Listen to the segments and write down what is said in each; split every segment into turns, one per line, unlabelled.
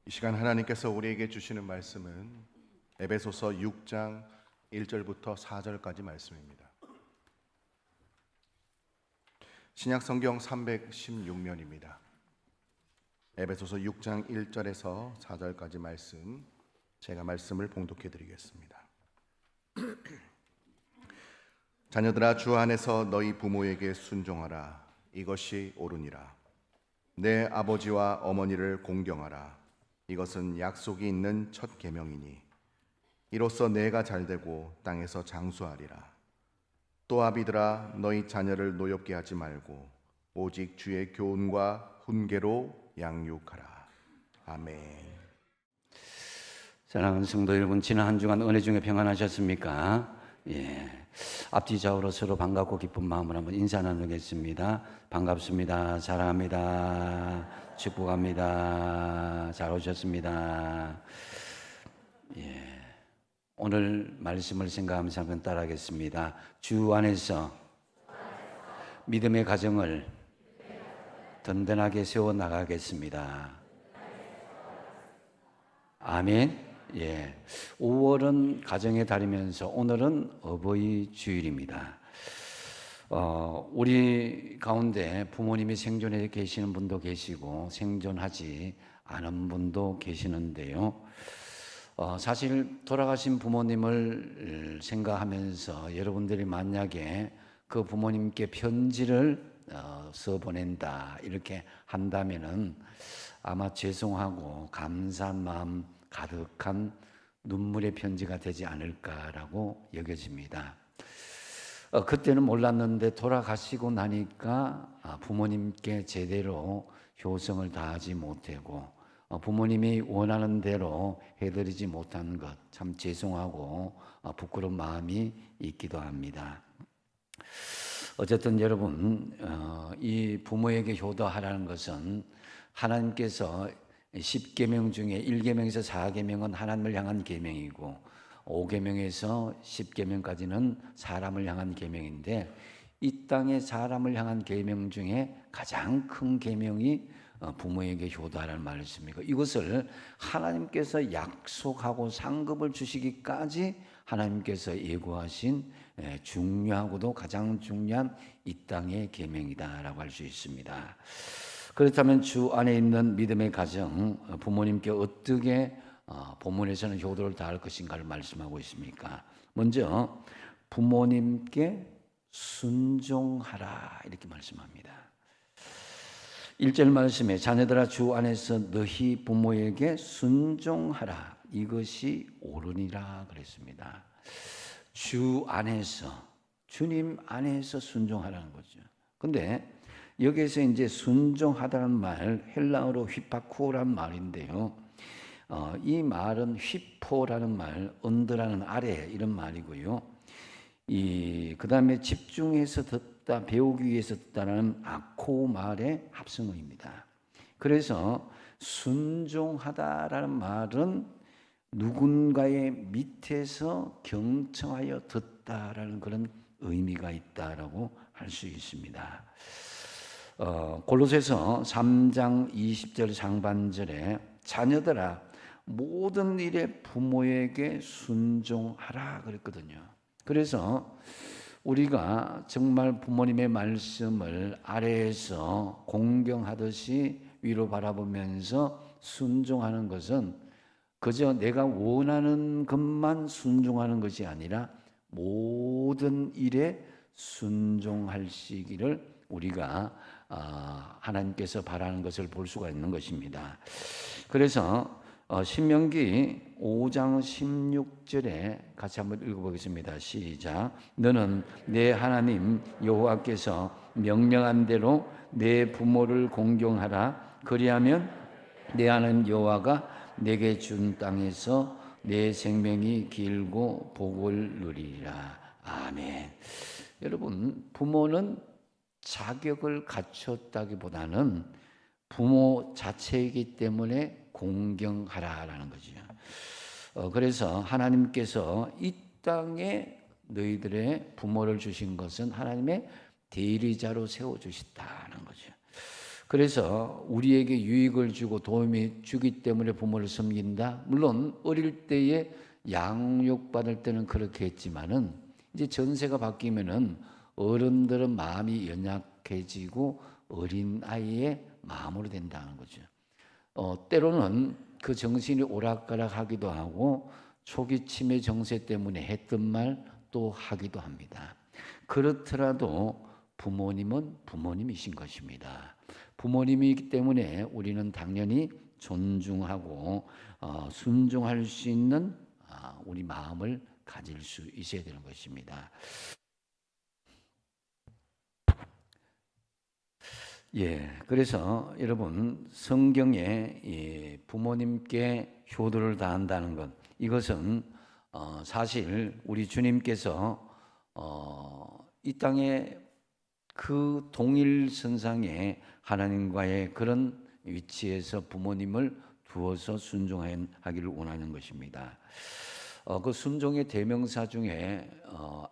이 시간 하나님께서 우리에게 주시는 말씀은 에베소서 6장 1절부터 4절까지 말씀입니다. 신약 성경 316면입니다. 에베소서 6장 1절에서 4절까지 말씀, 제가 말씀을 봉독해 드리겠습니다. 자녀들아, 주 안에서 너희 부모에게 순종하라. 이것이 옳으니라. 내 아버지와 어머니를 공경하라. 이것은 약속이 있는 첫 계명이니 이로써 내가 잘되고 땅에서 장수하리라. 또 아비들아, 너희 자녀를 노엽게 하지 말고 오직 주의 교훈과 훈계로 양육하라. 아멘.
사랑하는 성도 여러분, 지난 한 주간 은혜 중에 평안하셨습니까? 앞뒤 좌우로 서로 반갑고 기쁜 마음으로 한번 인사 나누겠습니다. 반갑습니다. 사랑합니다. 축복합니다. 잘 오셨습니다. 오늘 말씀을 생각하면서 한번 따라하겠습니다. 주 안에서 믿음의 가정을 든든하게 세워 나가겠습니다. 아멘. 5월은 가정의 달이면서 오늘은 어버이 주일입니다. 우리 가운데 부모님이 생존해 계시는 분도 계시고 생존하지 않은 분도 계시는데요. 사실 돌아가신 부모님을 생각하면서 여러분들이 만약에 그 부모님께 편지를 써 보낸다 이렇게 한다면은 아마 죄송하고 감사한 마음 가득한 눈물의 편지가 되지 않을까라고 여겨집니다. 그때는 몰랐는데 돌아가시고 나니까 부모님께 제대로 효성을 다하지 못하고 부모님이 원하는 대로 해드리지 못한 것 참 죄송하고 부끄러운 마음이 있기도 합니다. 어쨌든 여러분, 이 부모에게 효도하라는 것은 하나님께서 10계명 중에 1계명에서 4계명은 하나님을 향한 계명이고 5계명에서 10계명까지는 사람을 향한 계명인데 이 땅의 사람을 향한 계명 중에 가장 큰 계명이 부모에게 효도하라는 말씀이고 이것을 하나님께서 약속하고 상급을 주시기까지 하나님께서 예고하신 중요하고도 가장 중요한 이 땅의 계명이다라고 할 수 있습니다. 그렇다면 주 안에 있는 믿음의 가정, 부모님께 어떻게 본문에서는 효도를 다할 것인가를 말씀하고 있습니까? 먼저 부모님께 순종하라 이렇게 말씀합니다. 1절 말씀에 자녀들아 주 안에서 너희 부모에게 순종하라. 이것이 옳으니라 그랬습니다. 주 안에서, 주님 안에서 순종하라는 거죠. 근데 여기에서 이제 순종하다는 말, 헬라어로 휘파쿠라는 말인데요. 이 말은 휘포라는 말, 언더라는 아래 이런 말이고요. 그 다음에 집중해서 듣다, 배우기 위해서 듣다라는 아코 말의 합성어입니다. 그래서 순종하다라는 말은 누군가의 밑에서 경청하여 듣다라는 그런 의미가 있다라고 할 수 있습니다. 골로새서 3장 20절 상반절에 자녀들아 모든 일에 부모에게 순종하라 그랬거든요. 그래서 우리가 정말 부모님의 말씀을 아래에서 공경하듯이 위로 바라보면서 순종하는 것은 그저 내가 원하는 것만 순종하는 것이 아니라 모든 일에 순종하시기를 우리가 하나님께서 바라는 것을 볼 수가 있는 것입니다. 그래서 신명기 5장 16절에 같이 한번 읽어보겠습니다. 시작. 너는 내 하나님 여호와께서 명령한 대로 내 부모를 공경하라. 그리하면 내 하나님 여호와가 내게 준 땅에서 내 생명이 길고 복을 누리리라. 아멘. 여러분, 부모는 자격을 갖췄다기보다는 부모 자체이기 때문에 공경하라라는 거죠. 그래서 하나님께서 이 땅에 너희들의 부모를 주신 것은 하나님의 대리자로 세워주셨다는 거죠. 그래서 우리에게 유익을 주고 도움이 주기 때문에 부모를 섬긴다. 물론 어릴 때에 양육받을 때는 그렇게 했지만은 이제 전세가 바뀌면은 어른들은 마음이 연약해지고 어린 아이의 마음으로 된다는 거죠. 때로는 그 정신이 오락가락하기도 하고 초기 치매 정세 때문에 했던 말 또 하기도 합니다. 그렇더라도 부모님은 부모님이신 것입니다. 부모님이기 때문에 우리는 당연히 존중하고 순종할 수 있는 우리 마음을 가질 수 있어야 되는 것입니다. 그래서 여러분 성경에 부모님께 효도를 다한다는 것, 이것은 사실 우리 주님께서 이 땅에 그 동일선상에 하나님과의 그런 위치에서 부모님을 두어서 순종하기를 원하는 것입니다. 그 순종의 대명사 중에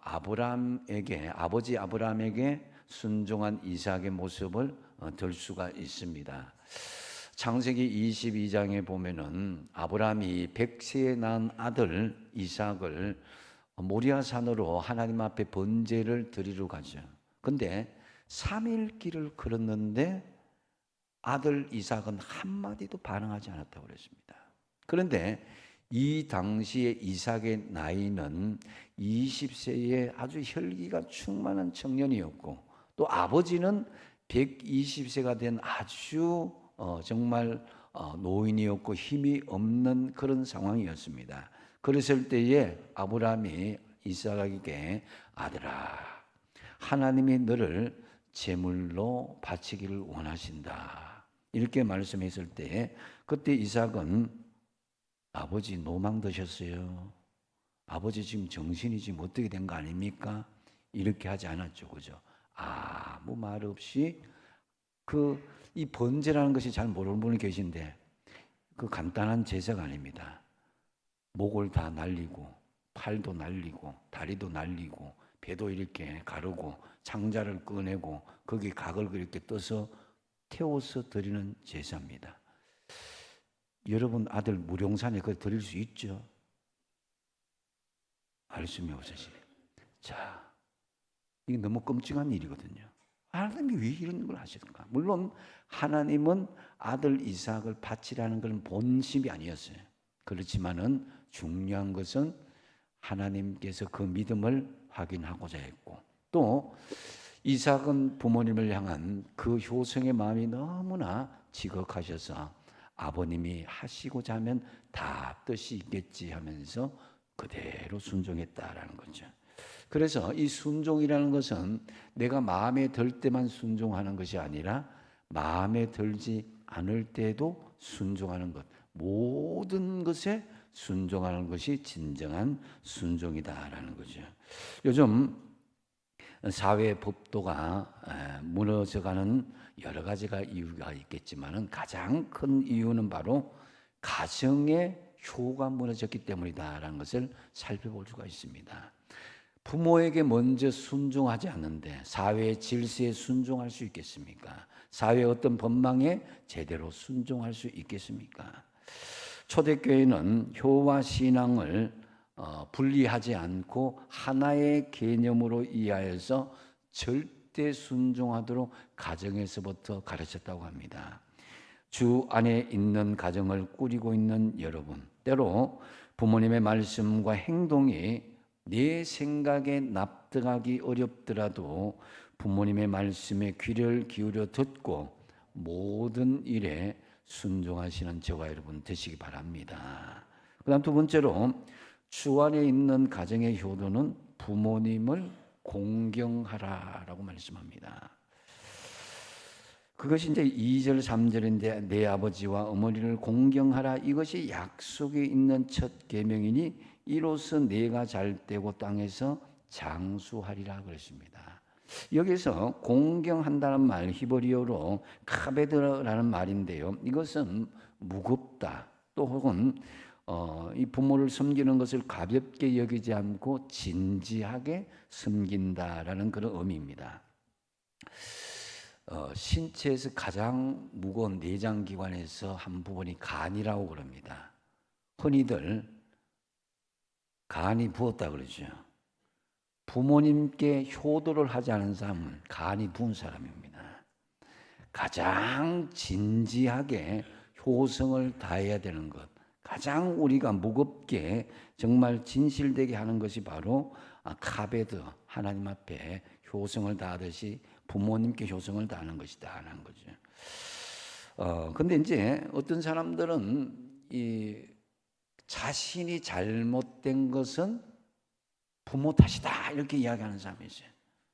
아버지 아브라함에게 순종한 이삭의 모습을 들 수가 있습니다. 창세기 22장에 보면은 아브라함이 100세에 낳은 아들 이삭을 모리아산으로 하나님 앞에 번제를 드리러 가죠. 근데 3일 길을 걸었는데 아들 이삭은 한마디도 반응하지 않았다고 그랬습니다. 그런데 이 당시에 이삭의 나이는 20세의 아주 혈기가 충만한 청년이었고, 또 아버지는 120세가 된 아주 정말 노인이었고 힘이 없는 그런 상황이었습니다. 그랬을 때에 아브라함이 이삭에게 아들아, 하나님이 너를 제물로 바치기를 원하신다, 이렇게 말씀했을 때 그때 이삭은 아버지 노망 드셨어요? 아버지 지금 정신이 지금 어떻게 된 거 아닙니까? 이렇게 하지 않았죠. 그죠? 아무 말 없이 이 번제라는 것이 잘 모르는 분이 계신데 그 간단한 제사가 아닙니다. 목을 다 날리고 팔도 날리고 다리도 날리고 배도 이렇게 가르고 창자를 꺼내고 거기 각을 이렇게 떠서 태워서 드리는 제사입니다. 여러분 아들 무룡산에 그걸 드릴 수 있죠? 말씀이 없으시. 자, 이게 너무 끔찍한 일이거든요. 하나님이 왜 이런 걸 하실까? 물론 하나님은 아들 이삭을 바치라는 건 본심이 아니었어요. 그렇지만은 중요한 것은 하나님께서 그 믿음을 확인하고자 했고, 또 이삭은 부모님을 향한 그 효성의 마음이 너무나 지극하셔서 아버님이 하시고자 하면 다 뜻이 있겠지 하면서 그대로 순종했다라는 거죠. 그래서 이 순종이라는 것은 내가 마음에 들 때만 순종하는 것이 아니라 마음에 들지 않을 때도 순종하는 것, 모든 것에 순종하는 것이 진정한 순종이다라는 거죠. 요즘 사회 법도가 무너져가는 여러 가지가 이유가 있겠지만은 가장 큰 이유는 바로 가정의 효가 무너졌기 때문이다라는 것을 살펴볼 수가 있습니다. 부모에게 먼저 순종하지 않는데 사회의 질서에 순종할 수 있겠습니까? 사회의 어떤 법망에 제대로 순종할 수 있겠습니까? 초대교회는 효와 신앙을 분리하지 않고 하나의 개념으로 이해해서 절대 순종하도록 가정에서부터 가르쳤다고 합니다. 주 안에 있는 가정을 꾸리고 있는 여러분, 때로 부모님의 말씀과 행동이 내 생각에 납득하기 어렵더라도 부모님의 말씀에 귀를 기울여 듣고 모든 일에 순종하시는 저와 여러분 되시기 바랍니다. 그 다음 두 번째로 주 안에 있는 가정의 효도는 부모님을 공경하라라고 말씀합니다. 그것이 이제 2절 3절인데 내 아버지와 어머니를 공경하라, 이것이 약속이 있는 첫 계명이니 이로써 내가 잘되고 땅에서 장수하리라 그랬습니다. 여기서 공경한다는 말 히브리어로 카베드라는 말인데요, 이것은 무겁다, 또 혹은 이 부모를 섬기는 것을 가볍게 여기지 않고 진지하게 섬긴다라는 그런 의미입니다. 신체에서 가장 무거운 내장기관에서 한 부분이 간이라고 그럽니다. 흔히들 간이 부었다 그러죠. 부모님께 효도를 하지 않은 사람은 간이 부은 사람입니다. 가장 진지하게 효성을 다해야 되는 것, 가장 우리가 무겁게 정말 진실되게 하는 것이 바로 카베드, 하나님 앞에 효성을 다하듯이 부모님께 효성을 다하는 것이다 하는 거죠. 근데 이제 어떤 사람들은 이 자신이 잘못된 것은 부모 탓이다 이렇게 이야기하는 사람이 있어요.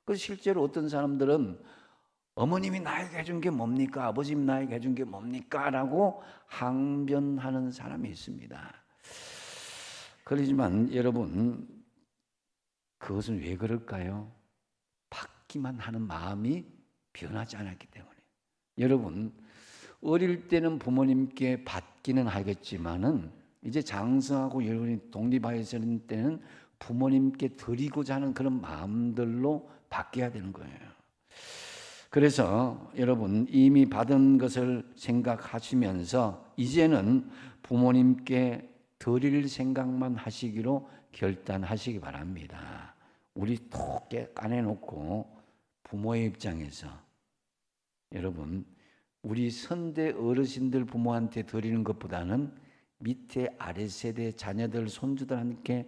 그래서 실제로 어떤 사람들은 어머님이 나에게 해준 게 뭡니까? 아버님 나에게 해준 게 뭡니까? 라고 항변하는 사람이 있습니다. 그러지만 여러분, 그것은 왜 그럴까요? 받기만 하는 마음이 변하지 않았기 때문에. 여러분, 어릴 때는 부모님께 받기는 하겠지만은 이제 장성하고 여러분이 독립하였을 때는 부모님께 드리고자 하는 그런 마음들로 바뀌어야 되는 거예요. 그래서 여러분 이미 받은 것을 생각하시면서 이제는 부모님께 드릴 생각만 하시기로 결단하시기 바랍니다. 우리 톡 까내놓고 부모의 입장에서 여러분 우리 선대 어르신들 부모한테 드리는 것보다는 밑에 아랫세대 자녀들 손주들한테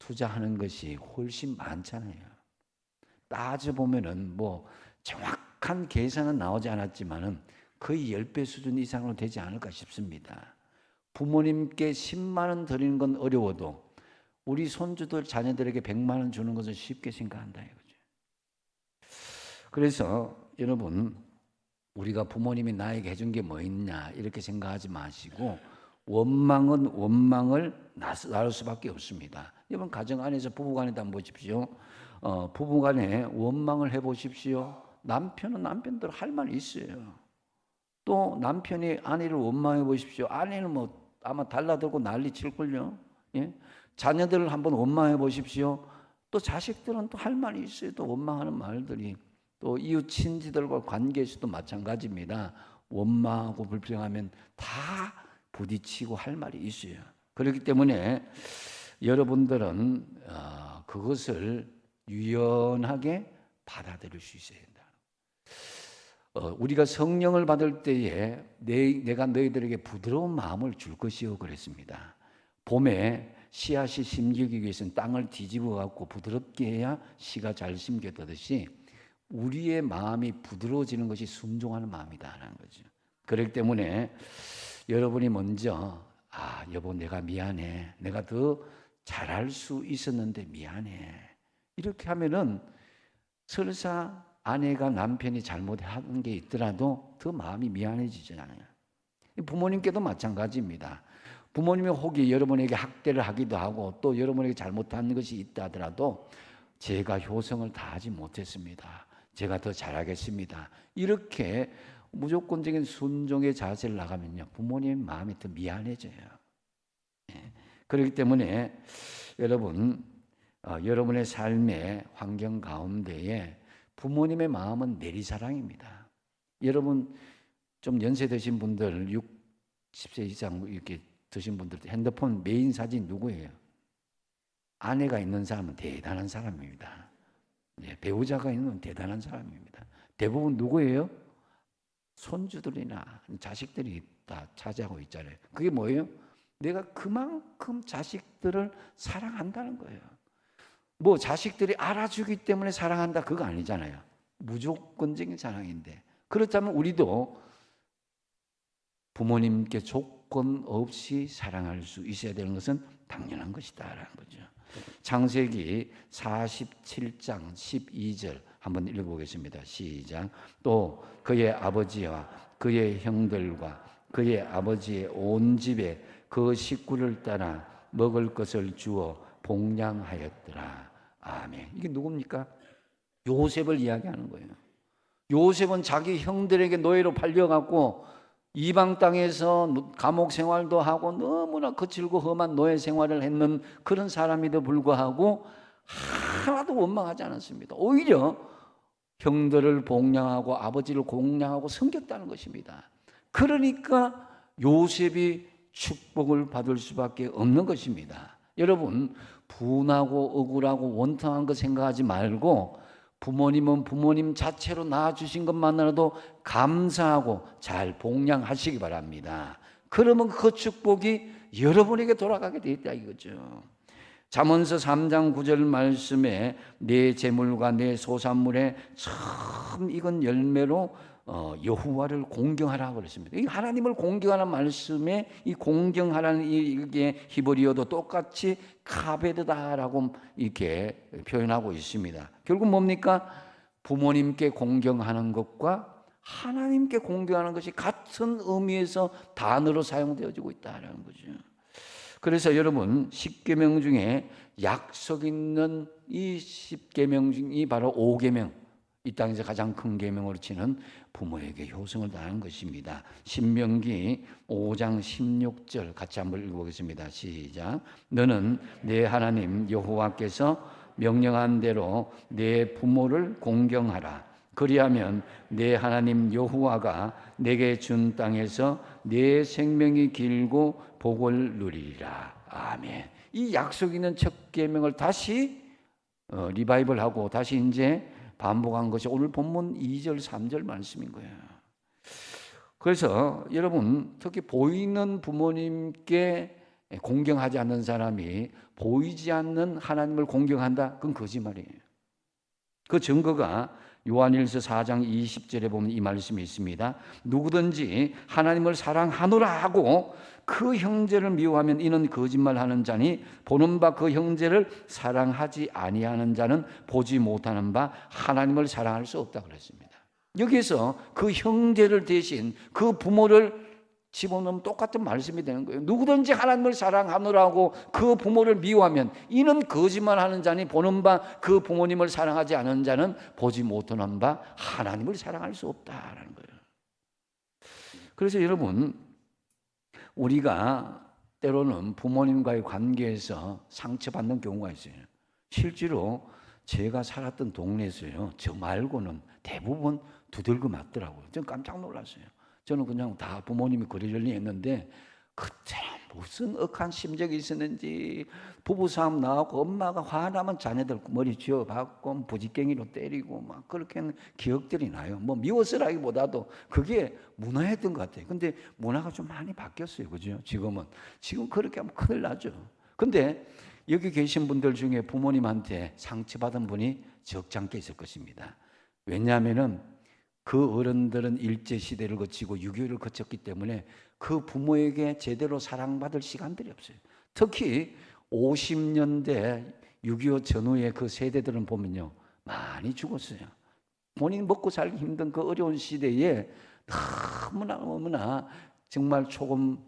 투자하는 것이 훨씬 많잖아요. 따져보면은 뭐 정확한 계산은 나오지 않았지만은 거의 10배 수준 이상으로 되지 않을까 싶습니다. 부모님께 10만 원 드리는 건 어려워도 우리 손주들 자녀들에게 100만 원 주는 것은 쉽게 생각한다 이거죠. 그래서 여러분 우리가 부모님이 나에게 해준 게 뭐 있냐 이렇게 생각하지 마시고 원망은 원망을 나눌 수밖에 없습니다. 여러분 가정 안에서 부부간에도 한번 보십시오. 부부간에 원망을 해보십시오. 남편은 남편대로 할 말이 있어요. 또 남편이 아내를 원망해 보십시오. 아내는 뭐 아마 달라들고 난리 칠걸요. 예? 자녀들을 한번 원망해 보십시오. 또 자식들은 또 할 말이 있어요. 또 원망하는 말들이. 또 이웃 친지들과 관계에서도 마찬가지입니다. 원망하고 불평하면 다 부딪히고 할 말이 있어요. 그렇기 때문에 여러분들은 그것을 유연하게 받아들일 수 있어야 된다. 우리가 성령을 받을 때에 내가 너희들에게 부드러운 마음을 줄 것이요 그랬습니다. 봄에 씨앗이 심기기 위해서는 땅을 뒤집어 갖고 부드럽게 해야 씨가 잘 심겨지듯이 우리의 마음이 부드러워지는 것이 순종하는 마음이다라는 거죠. 그렇기 때문에 여러분이 먼저 여보 내가 미안해. 내가 더 잘할 수 있었는데 미안해. 이렇게 하면은 설사 아내가 남편이 잘못한 게 있더라도 더 마음이 미안해지잖아요. 부모님께도 마찬가지입니다. 부모님이 혹이 여러분에게 학대를 하기도 하고 또 여러분에게 잘못한 것이 있다 하더라도 제가 효성을 다하지 못했습니다. 제가 더 잘하겠습니다. 이렇게 무조건적인 순종의 자세를 나가면요 부모님 마음이 더 미안해져요. 그렇기 때문에 여러분 여러분의 삶의 환경 가운데에 부모님의 마음은 내리사랑입니다. 여러분 좀 연세 드신 분들 60세 이상 이렇게 드신 분들 핸드폰 메인 사진 누구예요? 아내가 있는 사람은 대단한 사람입니다. 배우자가 있는 대단한 사람입니다. 대부분 누구예요? 손주들이나 자식들이 다 차지하고 있잖아요. 그게 뭐예요? 내가 그만큼 자식들을 사랑한다는 거예요. 뭐 자식들이 알아주기 때문에 사랑한다 그거 아니잖아요. 무조건적인 사랑인데 그렇다면 우리도 부모님께 조건 없이 사랑할 수 있어야 되는 것은 당연한 것이다라는 거죠. 창세기 47장 12절 한번 읽어보겠습니다. 시작. 또 그의 아버지와 그의 형들과 그의 아버지의 온 집에 그 식구를 따라 먹을 것을 주어 복량하였더라. 아멘. 이게 누굽니까? 요셉을 이야기하는 거예요. 요셉은 자기 형들에게 노예로 팔려갖고 이방 땅에서 감옥 생활도 하고 너무나 거칠고 험한 노예 생활을 했는 그런 사람에도 불구하고 하나도 원망하지 않았습니다. 오히려 형들을 복량하고 아버지를 공양하고 섬겼다는 것입니다. 그러니까 요셉이 축복을 받을 수밖에 없는 것입니다. 여러분, 분하고 억울하고 원통한 거 생각하지 말고 부모님은 부모님 자체로 낳아주신 것만으로도 감사하고 잘 복양하시기 바랍니다. 그러면 그 축복이 여러분에게 돌아가게 돼 있다 이거죠. 잠언서 3장 9절 말씀에 내 재물과 내 소산물에 참 익은 열매로 여호와를 공경하라 그랬습니다. 이 하나님을 공경하는 말씀에 이 공경하라는 이게 히브리어도 똑같이 카베드다라고 이렇게 표현하고 있습니다. 결국 뭡니까? 부모님께 공경하는 것과 하나님께 공경하는 것이 같은 의미에서 단어로 사용되어지고 있다는 거죠. 그래서 여러분 10계명 중에 약속 있는 이 10계명 중이 바로 5계명, 이 땅에서 가장 큰 계명으로 치는 부모에게 효성을 다하는 것입니다. 신명기 5장 16절 같이 한번 읽어보겠습니다. 시작. 너는 내 하나님 여호와께서 명령한 대로 내 부모를 공경하라. 그리하면 내 하나님 여호와가 내게 준 땅에서 내 생명이 길고 복을 누리리라. 아멘. 이 약속 있는 첫 계명을 다시 리바이벌하고 다시 이제 반복한 것이 오늘 본문 2절 3절 말씀인 거예요. 그래서 여러분 특히 보이는 부모님께 공경하지 않는 사람이 보이지 않는 하나님을 공경한다? 그건 거짓말이에요. 그 증거가 요한일서 4장 20절에 보면 이 말씀이 있습니다. 누구든지 하나님을 사랑하노라 하고 그 형제를 미워하면 이는 거짓말하는 자니 보는 바 그 형제를 사랑하지 아니하는 자는 보지 못하는 바 하나님을 사랑할 수 없다 그랬습니다. 여기서 그 형제를 대신 그 부모를 집어넣으면 똑같은 말씀이 되는 거예요. 누구든지 하나님을 사랑하노라고 그 부모를 미워하면 이는 거짓말하는 자니 보는 바 그 부모님을 사랑하지 않은 자는 보지 못하는 바 하나님을 사랑할 수 없다라는 거예요. 그래서 여러분 우리가 때로는 부모님과의 관계에서 상처받는 경우가 있어요. 실제로 제가 살았던 동네에서요, 저 말고는 대부분 두들겨 맞더라고요. 전 깜짝 놀랐어요. 저는 그냥 다 부모님이 그러려니 했는데 그때 무슨 억한 심정이 있었는지 부부싸움 나왔고 엄마가 화나면 자네들 머리 쥐어박고 부지깽이로 때리고 막 그렇게 하는 기억들이 나요. 뭐 미워서라기보다도 그게 문화였던 것 같아요. 근데 문화가 좀 많이 바뀌었어요. 그죠? 지금 그렇게 하면 큰일 나죠. 근데 여기 계신 분들 중에 부모님한테 상처받은 분이 적잖게 있을 것입니다. 왜냐하면은 그 어른들은 일제시대를 거치고 6.25를 거쳤기 때문에 그 부모에게 제대로 사랑받을 시간들이 없어요. 특히 50년대 6.25 전후의 그 세대들은 보면요, 많이 죽었어요. 본인 먹고 살기 힘든 그 어려운 시대에 너무나 정말 조금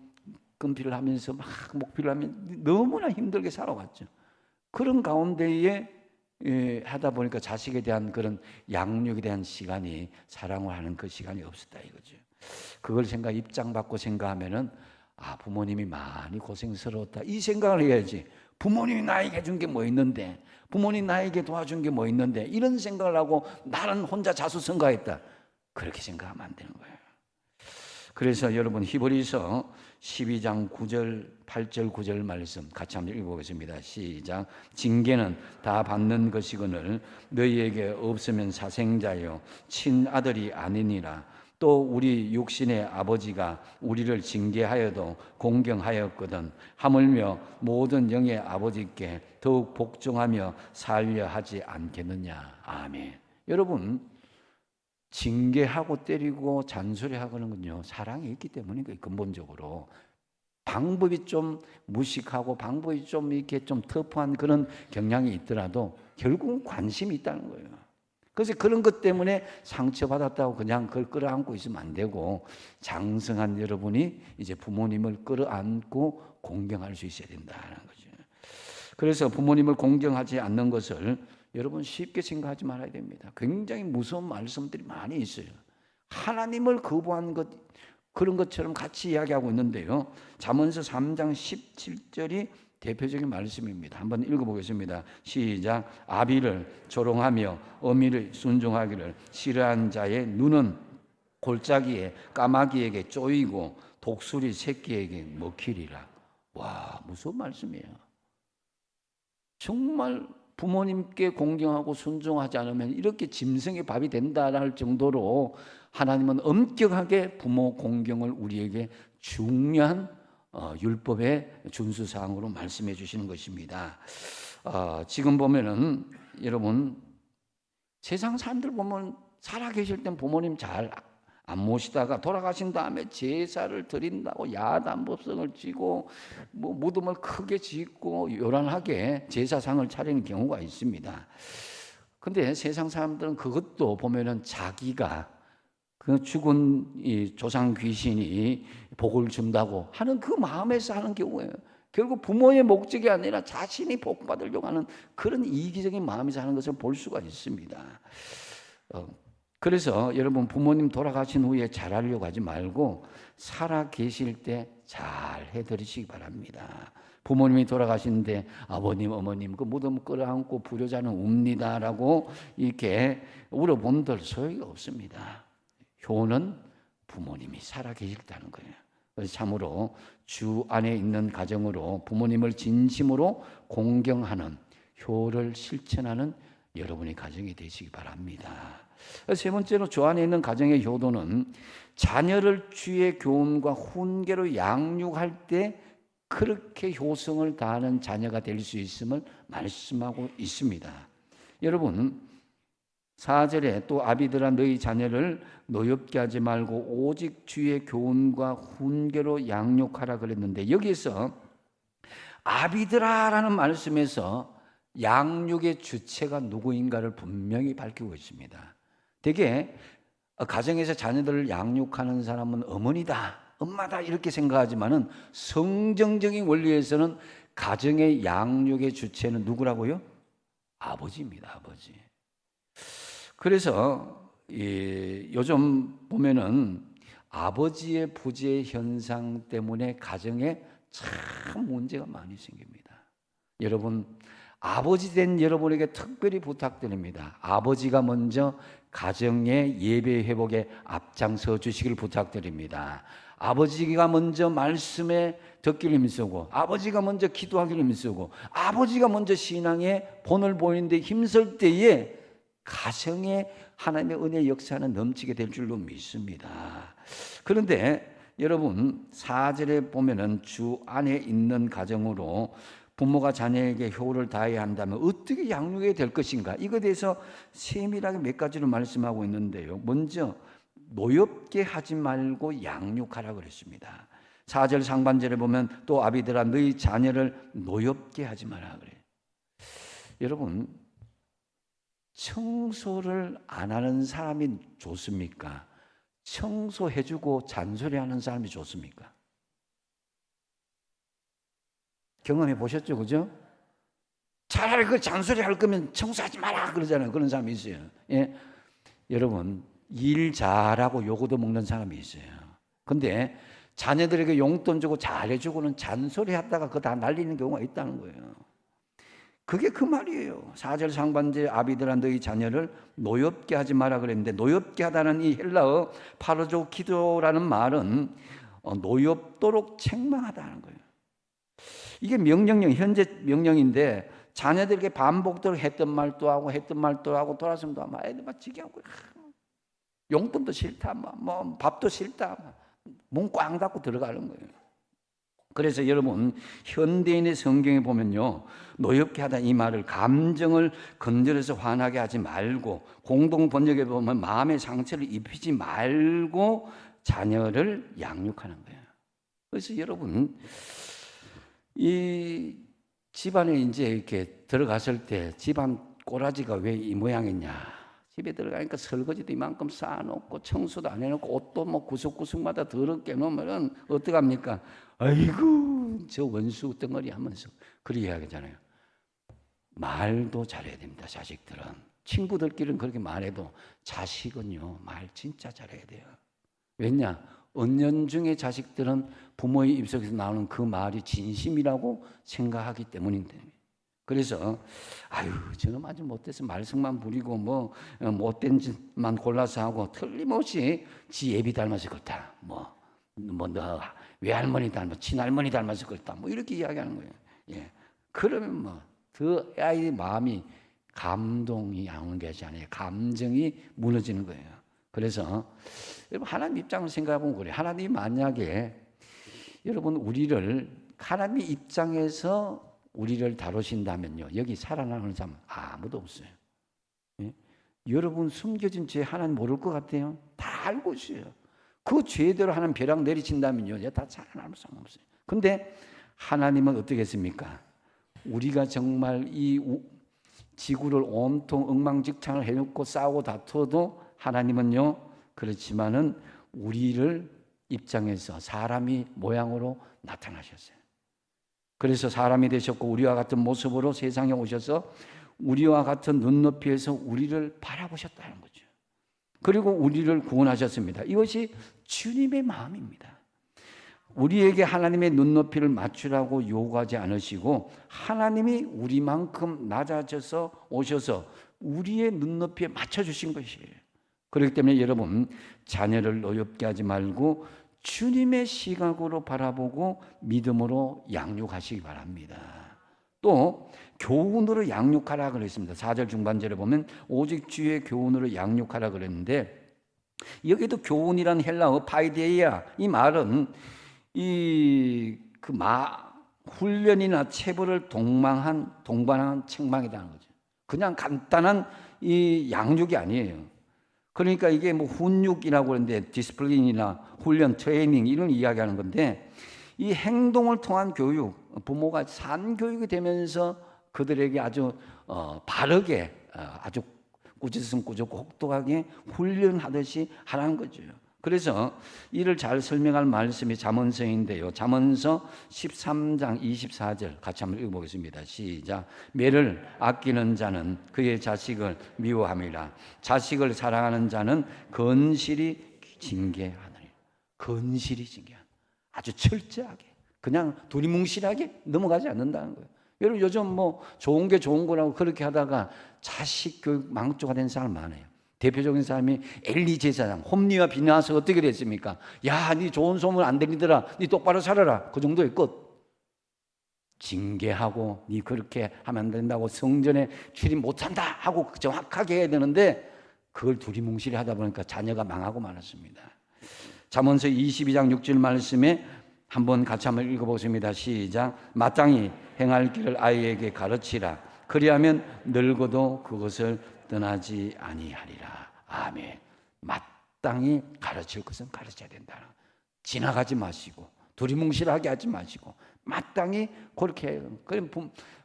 금피를 하면서 막 목피를 하면서 너무나 힘들게 살아왔죠. 그런 가운데에 하다 보니까 자식에 대한 그런 양육에 대한 시간이, 사랑을 하는 그 시간이 없었다 이거죠. 그걸 입장 바꿔 생각하면은 부모님이 많이 고생스러웠다 이 생각을 해야지. 부모님이 나에게 해준 게 뭐 있는데, 부모님이 나에게 도와준 게 뭐 있는데, 이런 생각을 하고 나는 혼자 자수성가했다 그렇게 생각하면 안 되는 거예요. 그래서 여러분 히브리서 12장 9절 8절 9절 말씀 같이 한번 읽어보겠습니다. 시작. 징계는 다 받는 것이거늘 너희에게 없으면 사생자요 친아들이 아니니라. 또 우리 육신의 아버지가 우리를 징계하여도 공경하였거든 하물며 모든 영의 아버지께 더욱 복종하며 살려 하지 않겠느냐. 아멘. 여러분 징계하고 때리고 잔소리하고는 건요, 사랑이 있기 때문이에요. 근본적으로 방법이 좀 무식하고 방법이 좀 이렇게 좀 터프한 그런 경향이 있더라도 결국은 관심이 있다는 거예요. 그래서 그런 것 때문에 상처받았다고 그냥 그걸 끌어안고 있으면 안 되고, 장성한 여러분이 이제 부모님을 끌어안고 공경할 수 있어야 된다는 거죠. 그래서 부모님을 공경하지 않는 것을 여러분 쉽게 생각하지 말아야 됩니다. 굉장히 무서운 말씀들이 많이 있어요. 하나님을 거부한 것, 그런 것처럼 같이 이야기하고 있는데요. 잠언서 3장 17절이 대표적인 말씀입니다. 한번 읽어보겠습니다. 시작. 아비를 조롱하며 어미를 순종하기를 싫어한 자의 눈은 골짜기에 까마귀에게 쪼이고 독수리 새끼에게 먹히리라. 와, 무서운 말씀이에요. 정말 부모님께 공경하고 순종하지 않으면 이렇게 짐승의 밥이 된다 할 정도로 하나님은 엄격하게 부모 공경을 우리에게 중요한 율법의 준수사항으로 말씀해 주시는 것입니다. 지금 보면은 여러분 세상 사람들 보면 살아계실 땐 부모님 잘 안 모시다가 돌아가신 다음에 제사를 드린다고 야단법석을 지고 뭐 무덤을 크게 짓고 요란하게 제사상을 차리는 경우가 있습니다. 근데 세상 사람들은 그것도 보면은 자기가 그 죽은 이 조상 귀신이 복을 준다고 하는 그 마음에서 하는 경우예요. 결국 부모의 목적이 아니라 자신이 복 받으려고 하는 그런 이기적인 마음에서 하는 것을 볼 수가 있습니다. 그래서 여러분 부모님 돌아가신 후에 잘하려고 하지 말고 살아 계실 때 잘 해드리시기 바랍니다. 부모님이 돌아가시는데 아버님, 어머님 그 무덤 끌어안고 불효자는 웁니다라고 이렇게 울어본들 소용이 없습니다. 효는 부모님이 살아 계실다는 거예요. 그래서 참으로 주 안에 있는 가정으로 부모님을 진심으로 공경하는 효를 실천하는 여러분의 가정이 되시기 바랍니다. 세 번째로 주 안에 있는 가정의 효도는 자녀를 주의 교훈과 훈계로 양육할 때 그렇게 효성을 다하는 자녀가 될 수 있음을 말씀하고 있습니다. 여러분 4절에 또 아비들아 너희 자녀를 노엽게 하지 말고 오직 주의 교훈과 훈계로 양육하라 그랬는데 여기서 아비들아라는 말씀에서 양육의 주체가 누구인가를 분명히 밝히고 있습니다. 되게 가정에서 자녀들을 양육하는 사람은 어머니다, 엄마다 이렇게 생각하지만은 성경적인 원리에서는 가정의 양육의 주체는 누구라고요? 아버지입니다, 아버지. 그래서 요즘 보면은 아버지의 부재 현상 때문에 가정에 참 문제가 많이 생깁니다. 여러분, 아버지 된 여러분에게 특별히 부탁드립니다. 아버지가 먼저 가정의 예배 회복에 앞장서 주시길 부탁드립니다. 아버지가 먼저 말씀에 듣기를 힘쓰고 아버지가 먼저 기도하기를 힘쓰고 아버지가 먼저 신앙의 본을 보이는데 힘쓸 때에 가정에 하나님의 은혜의 역사는 넘치게 될 줄로 믿습니다. 그런데 여러분 4절에 보면은 주 안에 있는 가정으로 부모가 자녀에게 효를 다해야 한다면 어떻게 양육해야 될 것인가? 이거에 대해서 세밀하게 몇 가지로 말씀하고 있는데요. 먼저 노엽게 하지 말고 양육하라 그랬습니다. 4절 상반절에 보면 또 아비들아 너희 자녀를 노엽게 하지 마라 그래요. 여러분 청소를 안 하는 사람이 좋습니까? 청소해주고 잔소리하는 사람이 좋습니까? 경험해 보셨죠, 그죠? 차라리 그 잔소리 할 거면 청소하지 마라 그러잖아요. 그런 사람이 있어요. 예? 여러분 일 잘하고 요거도 먹는 사람이 있어요. 근데 자녀들에게 용돈 주고 잘해주고는 잔소리 하다가 그거 다 날리는 경우가 있다는 거예요. 그게 그 말이에요. 4절 상반절 아비들아 너희 자녀를 노엽게 하지 마라 그랬는데 노엽게 하다는 이 헬라어 파르조키도라는 말은 노엽도록 책망하다는 거예요. 이게 명령령, 현재 명령인데 자녀들에게 반복적으로 했던 말도 하고 돌아서면도 하고 애들 막 지게 하고 용돈도 싫다, 뭐 밥도 싫다, 문 꽝 닫고 들어가는 거예요. 그래서 여러분 현대인의 성경에 보면요 노엽게 하다 이 말을 감정을 건드려서 화나게 하지 말고 공동 번역에 보면 마음의 상처를 입히지 말고 자녀를 양육하는 거예요. 그래서 여러분 이 집안에 이제 이렇게 들어갔을 때 집안 꼬라지가 왜 이 모양이냐? 집에 들어가니까 설거지도 이만큼 쌓아놓고 청소도 안 해놓고 옷도 뭐 구석구석마다 더럽게 놓으면은 어떡합니까? 아이고 저 원수 덩어리 하면서 그렇게 이야기하잖아요. 말도 잘해야 됩니다. 자식들은 친구들끼리는 그렇게 말해도 자식은요 말 진짜 잘해야 돼요. 왜냐? 은연중에 자식들은 부모의 입속에서 나오는 그 말이 진심이라고 생각하기 때문인데. 그래서 아유 저놈 아주 못돼서 말썽만 부리고 뭐 못된 짓만 골라서 하고 틀림없이 지 애비 닮아서 그렇다. 뭐 너 외할머니 닮아 친할머니 닮아서 그렇다. 뭐 이렇게 이야기하는 거예요. 예. 그러면 뭐 그 아이의 마음이 감동이 나오는 것이 아니에요. 감정이 무너지는 거예요. 그래서 여러분 하나님 입장을 생각해 보면 그래요. 하나님이 만약에 여러분 우리를 하나님의 입장에서 우리를 다루신다면요. 여기 살아나는 사람 아무도 없어요. 예? 여러분 숨겨진 죄 하나님 모를 것 같아요? 다 알고 있어요. 그 죄대로 하나님 벼락 내리친다면요. 다 살아남을 수 없어요. 근데 하나님은 어떻게 했습니까? 우리가 정말 이 지구를 온통 엉망진창을 해놓고 싸우고 다투어도 하나님은요. 그렇지만은 우리를 입장에서 사람이 모양으로 나타나셨어요. 그래서 사람이 되셨고 우리와 같은 모습으로 세상에 오셔서 우리와 같은 눈높이에서 우리를 바라보셨다는 거죠. 그리고 우리를 구원하셨습니다. 이것이 주님의 마음입니다. 우리에게 하나님의 눈높이를 맞추라고 요구하지 않으시고 하나님이 우리만큼 낮아져서 오셔서 우리의 눈높이에 맞춰주신 것이에요. 그렇기 때문에 여러분 자녀를 어렵게 하지 말고 주님의 시각으로 바라보고 믿음으로 양육하시기 바랍니다. 또 교훈으로 양육하라 그랬습니다. 4절 중반절에 보면 오직 주의 교훈으로 양육하라 그랬는데 여기도 교훈이란 헬라어 파이데이아 이 말은 훈련이나 체벌을 동반한 책망이라는 거죠. 그냥 간단한 이 양육이 아니에요. 그러니까 이게 뭐 훈육이라고 하는데 디스플린이나 훈련, 트레이닝 이런 이야기하는 건데 이 행동을 통한 교육, 부모가 산 교육이 되면서 그들에게 아주 바르게 아주 꾸짖고 혹독하게 훈련하듯이 하라는 거죠. 그래서 이를 잘 설명할 말씀이 잠언서인데요. 잠언서 13장 24절 같이 한번 읽어보겠습니다. 시작. 매를 아끼는 자는 그의 자식을 미워함이라. 자식을 사랑하는 자는 건실히 징계하느니라. 건실히 징계하는. 아주 철저하게 그냥 두리뭉실하게 넘어가지 않는다는 거예요. 여러분 요즘 뭐 좋은 게 좋은 거라고 그렇게 하다가 자식 교육 망조가 된 사람 많아요. 대표적인 사람이 엘리 제사장 홈리와 비나서 어떻게 됐습니까? 야, 네 좋은 소문 안 들리더라. 네 똑바로 살아라. 그 정도의 끝. 징계하고 네 그렇게 하면 안 된다고 성전에 출입 못한다 하고 정확하게 해야 되는데 그걸 두리뭉실히 하다 보니까 자녀가 망하고 말았습니다. 잠언서 22장 6절 말씀에 한번 같이 한번 읽어보겠습니다. 시작. 마땅히 행할 길을 아이에게 가르치라. 그리하면 늙어도 그것을 떠나지 아니하리라. 아멘. 마땅히 가르칠 것은 가르쳐야 된다. 지나가지 마시고 두리뭉실하게 하지 마시고 마땅히 그렇게 해요.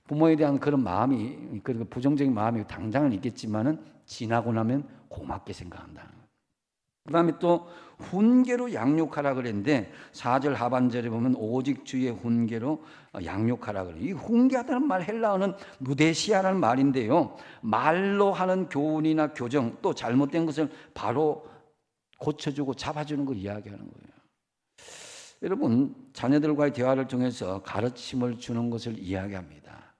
부모에 대한 그런 마음이 그리고 부정적인 마음이 당장은 있겠지만은 지나고 나면 고맙게 생각한다는 거예요. 그다음에 또 훈계로 양육하라 그랬는데 4절 하반절에 보면 오직 주의 훈계로 양육하라 그래요. 이 훈계하다는 말 헬라어는 누데시아라는 말인데요. 말로 하는 교훈이나 교정 또 잘못된 것을 바로 고쳐주고 잡아주는 걸 이야기하는 거예요. 여러분 자녀들과의 대화를 통해서 가르침을 주는 것을 이야기합니다.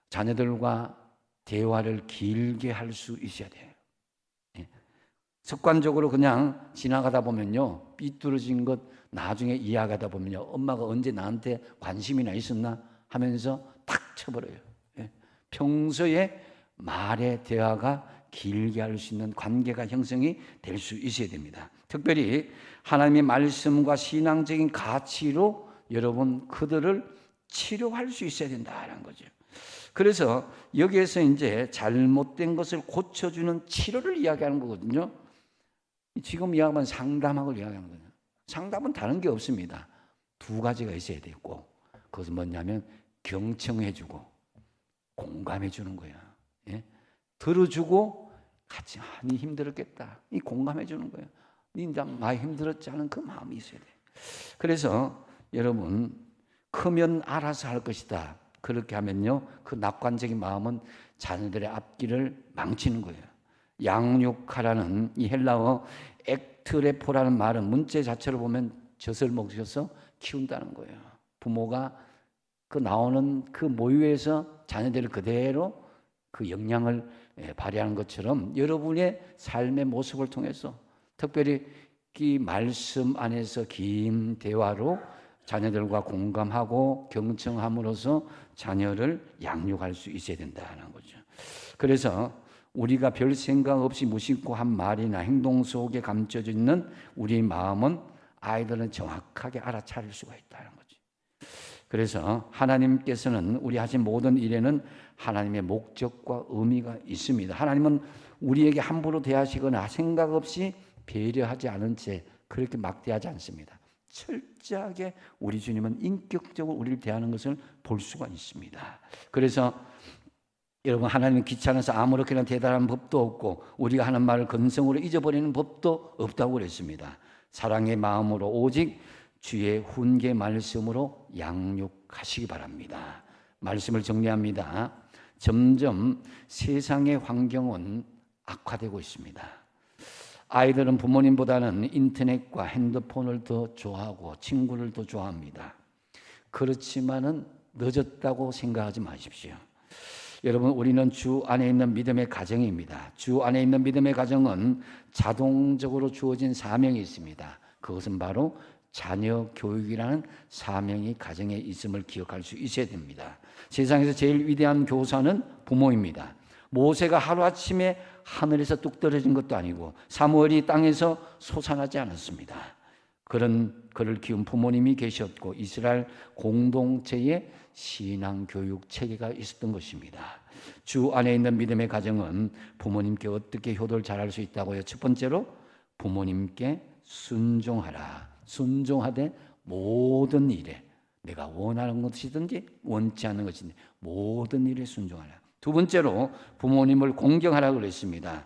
자녀들과 대화를 길게 할 수 있어야 돼요. 습관적으로 그냥 지나가다 보면요 삐뚤어진 것 나중에 이야기하다 보면요 엄마가 언제 나한테 관심이나 있었나 하면서 탁 쳐버려요. 평소에 말의 대화가 길게 할 수 있는 관계가 형성이 될 수 있어야 됩니다. 특별히 하나님의 말씀과 신앙적인 가치로 여러분 그들을 치료할 수 있어야 된다는 거죠. 그래서 여기에서 이제 잘못된 것을 고쳐주는 치료를 이야기하는 거거든요. 지금 이야기하면 상담학을 이야기하는 거예요. 상담은 다른 게 없습니다. 두 가지가 있어야 되고 그것은 뭐냐면 경청해주고 공감해주는 거야. 예? 들어주고 같이 네 힘들었겠다. 이 공감해주는 거예요. 네 많이 힘들었지 않은 그 마음이 있어야 돼. 그래서 여러분 크면 알아서 할 것이다. 그렇게 하면요 그 낙관적인 마음은 자녀들의 앞길을 망치는 거예요. 양육하라는 이 헬라어 엑트레포라는 말은 문제 자체를 보면 젖을 먹여서 키운다는 거예요. 부모가 그 나오는 그 모유에서 자녀들을 그대로 그 영향을 발휘하는 것처럼 여러분의 삶의 모습을 통해서 특별히 이 말씀 안에서 긴 대화로 자녀들과 공감하고 경청함으로써 자녀를 양육할 수 있어야 된다는 거죠. 그래서 우리가 별 생각 없이 무심코 한 말이나 행동 속에 감춰져 있는 우리 마음은 아이들은 정확하게 알아차릴 수가 있다는 거죠. 그래서 하나님께서는 우리 하신 모든 일에는 하나님의 목적과 의미가 있습니다. 하나님은 우리에게 함부로 대하시거나 생각 없이 배려하지 않은 채 그렇게 막대하지 않습니다. 철저하게 우리 주님은 인격적으로 우리를 대하는 것을 볼 수가 있습니다. 그래서 여러분, 하나님은 귀찮아서 아무렇게나 대답하는 법도 없고 우리가 하는 말을 근성으로 잊어버리는 법도 없다고 그랬습니다. 사랑의 마음으로 오직 주의 훈계 말씀으로 양육하시기 바랍니다. 말씀을 정리합니다. 점점 세상의 환경은 악화되고 있습니다. 아이들은 부모님보다는 인터넷과 핸드폰을 더 좋아하고 친구를 더 좋아합니다. 그렇지만은 늦었다고 생각하지 마십시오. 여러분, 우리는 주 안에 있는 믿음의 가정입니다. 주 안에 있는 믿음의 가정은 자동적으로 주어진 사명이 있습니다. 그것은 바로 자녀 교육이라는 사명이 가정에 있음을 기억할 수 있어야 됩니다. 세상에서 제일 위대한 교사는 부모입니다. 모세가 하루아침에 하늘에서 뚝 떨어진 것도 아니고 사무엘이 땅에서 솟아나지 않았습니다. 그런 그를 키운 부모님이 계셨고 이스라엘 공동체의 신앙교육 체계가 있었던 것입니다. 주 안에 있는 믿음의 가정은 부모님께 어떻게 효도를 잘할 수 있다고요? 첫 번째로 부모님께 순종하라. 순종하되 모든 일에, 내가 원하는 것이든지 원치 않는 것이든지 모든 일에 순종하라. 두 번째로 부모님을 공경하라고 그랬습니다.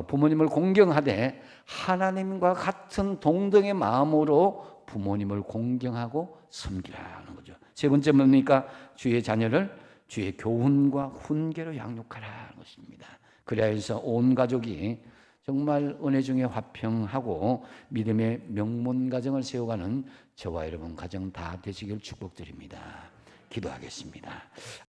부모님을 공경하되 하나님과 같은 동등의 마음으로 부모님을 공경하고 섬기라는 거죠. 세 번째 뭡니까? 주의 자녀를 주의 교훈과 훈계로 양육하라는 것입니다. 그래야 해서 온 가족이 정말 은혜 중에 화평하고 믿음의 명문 가정을 세워가는 저와 여러분 가정 다 되시길 축복드립니다. 기도하겠습니다.